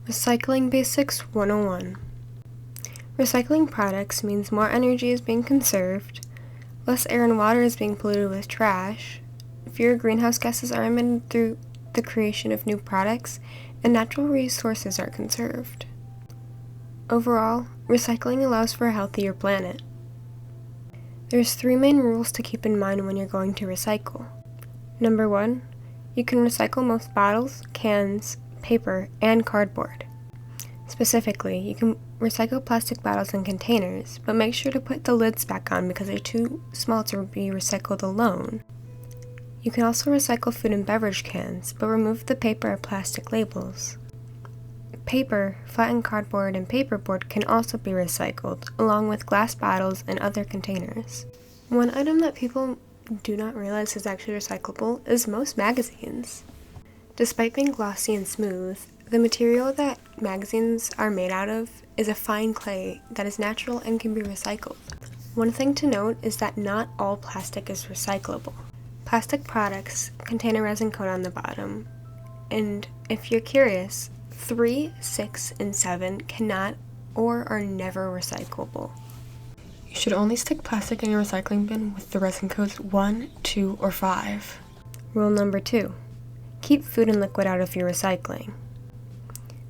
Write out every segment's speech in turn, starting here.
Recycling Basics 101. Recycling products means more energy is being conserved, less air and water is being polluted with trash, fewer greenhouse gases are emitted through the creation of new products, and natural resources are conserved. Overall, recycling allows for a healthier planet. There's 3 main rules to keep in mind when you're going to recycle. Number 1, you can recycle most bottles, cans, paper, and cardboard. Specifically, you can recycle plastic bottles and containers, but make sure to put the lids back on because they're too small to be recycled alone. You can also recycle food and beverage cans, but remove the paper or plastic labels. Paper, flattened cardboard, and paperboard can also be recycled, along with glass bottles and other containers. One item that people do not realize is actually recyclable is most magazines. Despite being glossy and smooth, the material that magazines are made out of is a fine clay that is natural and can be recycled. One thing to note is that not all plastic is recyclable. Plastic products contain a resin coat on the bottom, and if you're curious, 3, 6, and 7 cannot or are never recyclable. You should only stick plastic in your recycling bin with the resin codes 1, 2, or 5. Rule number 2. Keep food and liquid out of your recycling.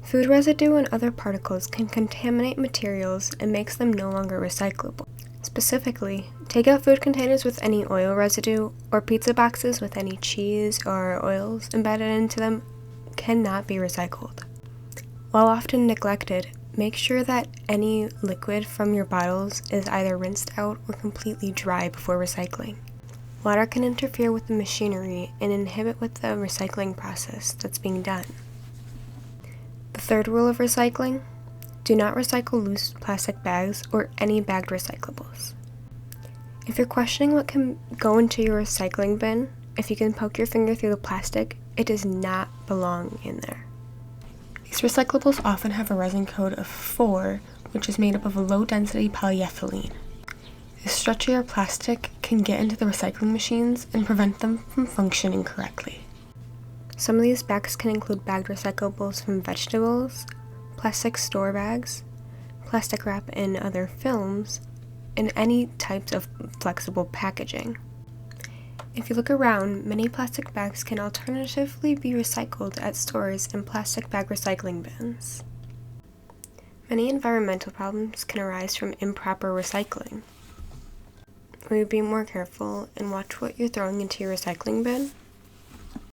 Food residue and other particles can contaminate materials and makes them no longer recyclable. Specifically, take out food containers with any oil residue or pizza boxes with any cheese or oils embedded into them cannot be recycled. While often neglected, make sure that any liquid from your bottles is either rinsed out or completely dry before recycling. Water can interfere with the machinery and inhibit with the recycling process that's being done. The third rule of recycling: do not recycle loose plastic bags or any bagged recyclables. If you're questioning what can go into your recycling bin, if you can poke your finger through the plastic, it does not belong in there. These recyclables often have a resin code of 4, which is made up of a low-density polyethylene. This stretchier plastic can get into the recycling machines and prevent them from functioning correctly. Some of these bags can include bagged recyclables from vegetables, plastic store bags, plastic wrap and other films, and any types of flexible packaging. If you look around, many plastic bags can alternatively be recycled at stores in plastic bag recycling bins. Many environmental problems can arise from improper recycling. Will you be more careful and watch what you're throwing into your recycling bin?